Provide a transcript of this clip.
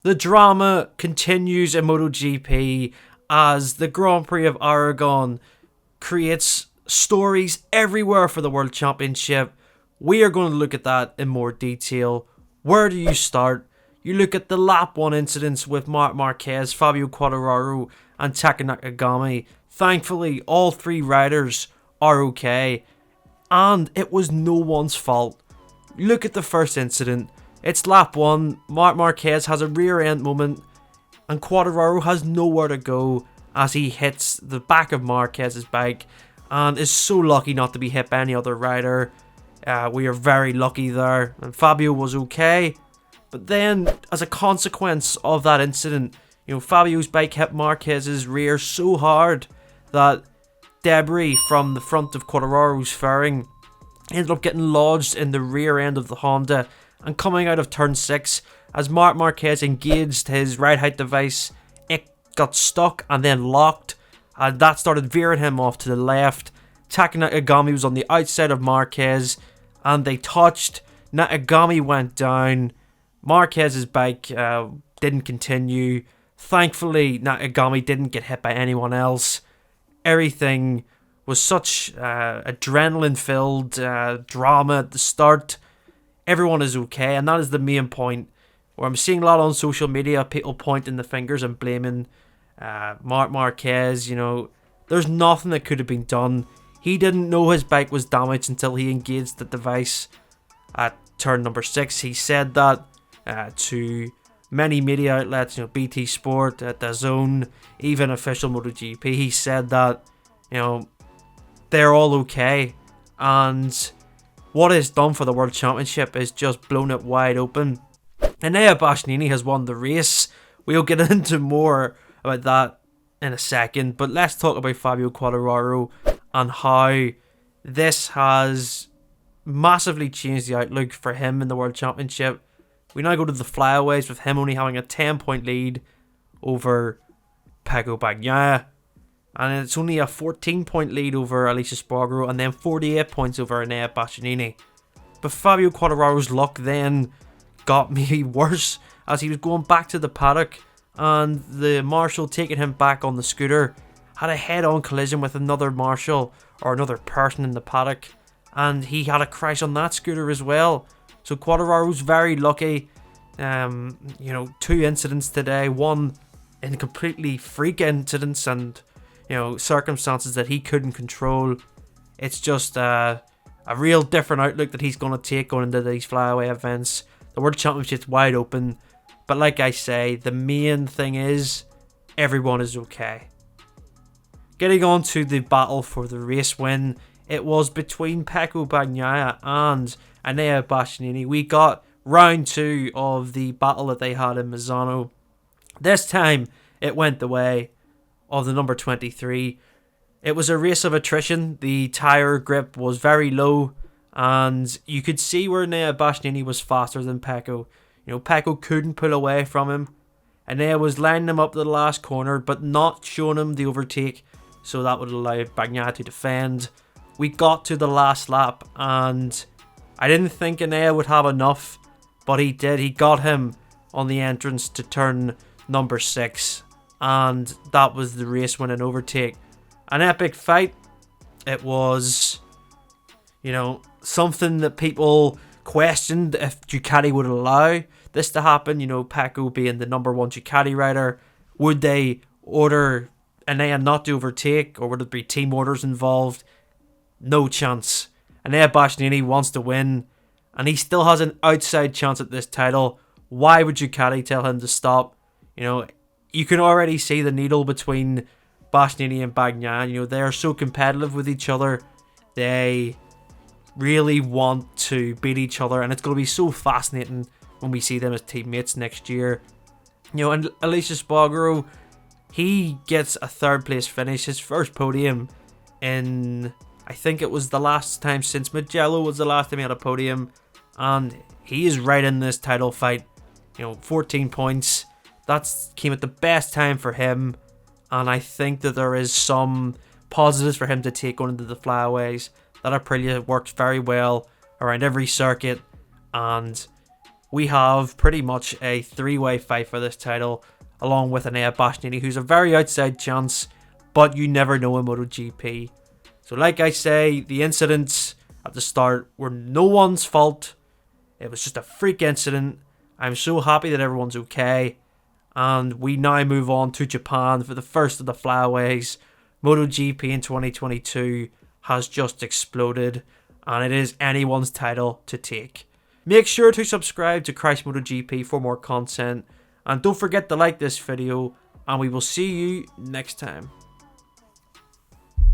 The drama continues in MotoGP as the Grand Prix of Aragon creates stories everywhere for the World Championship. We are going to look at that in more detail. Where do you start? You look at the lap 1 incidents with Marc Marquez, Fabio Quartararo and Taka Nakagami. Thankfully, all 3 riders are okay, and it was no one's fault. Look at the first incident. It's lap 1, Marc Marquez has a rear end moment and Quartararo has nowhere to go as he hits the back of Marquez's bike and is so lucky not to be hit by any other rider. We are very lucky there, and Fabio was okay. But then, as a consequence of that incident, Fabio's bike hit Marquez's rear so hard that debris from the front of Quartararo's fairing ended up getting lodged in the rear end of the Honda, and coming out of turn 6, as Marc Marquez engaged his ride height device, it got stuck and then locked, and that started veering him off to the left. Taka Nakagami was on the outside of Marquez, and they touched. Nakagami went down. Marquez's bike didn't continue. Thankfully, Nakagami didn't get hit by anyone else. Everything was such adrenaline-filled drama at the start. Everyone is okay, and that is the main point. Where I'm seeing a lot on social media, people pointing the fingers and blaming Marc Marquez. There's nothing that could have been done. He didn't know his bike was damaged until he engaged the device at turn number 6. He said that to many media outlets, BT Sport, DAZN, even official MotoGP. He said that, they're all okay, and what is done for the World Championship is just blown it wide open. Enea Bastianini has won the race. We'll get into more about that in a second, but let's talk about Fabio Quartararo and how this has massively changed the outlook for him in the World Championship. We now go to the flyaways with him only having a 10-point lead over Pecco Bagnaia, and it's only a 14-point lead over Aleix Espargaro, and then 48 points over Enea Bastianini. But Fabio Quartararo's luck then got maybe worse as he was going back to the paddock, and the marshal taking him back on the scooter had a head-on collision with another marshal or another person in the paddock, and he had a crash on that scooter as well. So Quartararo's very lucky. 2 incidents today, one in completely freak incidents and circumstances that he couldn't control. It's just a real different outlook that he's going to take going into these flyaway events. The World Championship's wide open, but like I say, the main thing is everyone is okay. Getting on to the battle for the race win, it was between Pecco Bagnaia and Enea Bastianini. We got round 2 of the battle that they had in Misano. This time, it went the way of the number 23. It was a race of attrition. The tyre grip was very low, and you could see where Enea Bastianini was faster than Pecco. Pecco couldn't pull away from him. Enea was lining him up to the last corner, but not showing him the overtake, so that would allow Bagnaia to defend. We got to the last lap, and I didn't think Enea would have enough, but he did. He got him on the entrance to turn number 6, and that was the race winning overtake. An epic fight. It was, something that people questioned if Ducati would allow this to happen. Pecco being the number 1 Ducati rider, would they order Enea not to overtake, or would it be team orders involved? No chance. Enea Bastianini wants to win, and he still has an outside chance at this title. Why would Ducati tell him to stop? You can already see the needle between Bastianini and Bagnaia. They are so competitive with each other. They really want to beat each other, and it's going to be so fascinating when we see them as teammates next year. And Aleix Espargaro, he gets a 3rd place finish, his first podium in, I think it was the last time since Mugello was the last time he had a podium, and he is right in this title fight. 14 points. That came at the best time for him, and I think that there is some positives for him to take going into the flyaways. That Aprilia works very well around every circuit, and we have pretty much a three-way fight for this title, along with Enea Bastianini, who's a very outside chance, but you never know in MotoGP. So like I say, the incidents at the start were no one's fault. It was just a freak incident. I'm so happy that everyone's okay. And we now move on to Japan for the first of the flyaways. MotoGP in 2022 has just exploded, and it is anyone's title to take. Make sure to subscribe to Crash MotoGP for more content, and don't forget to like this video, and we will see you next time.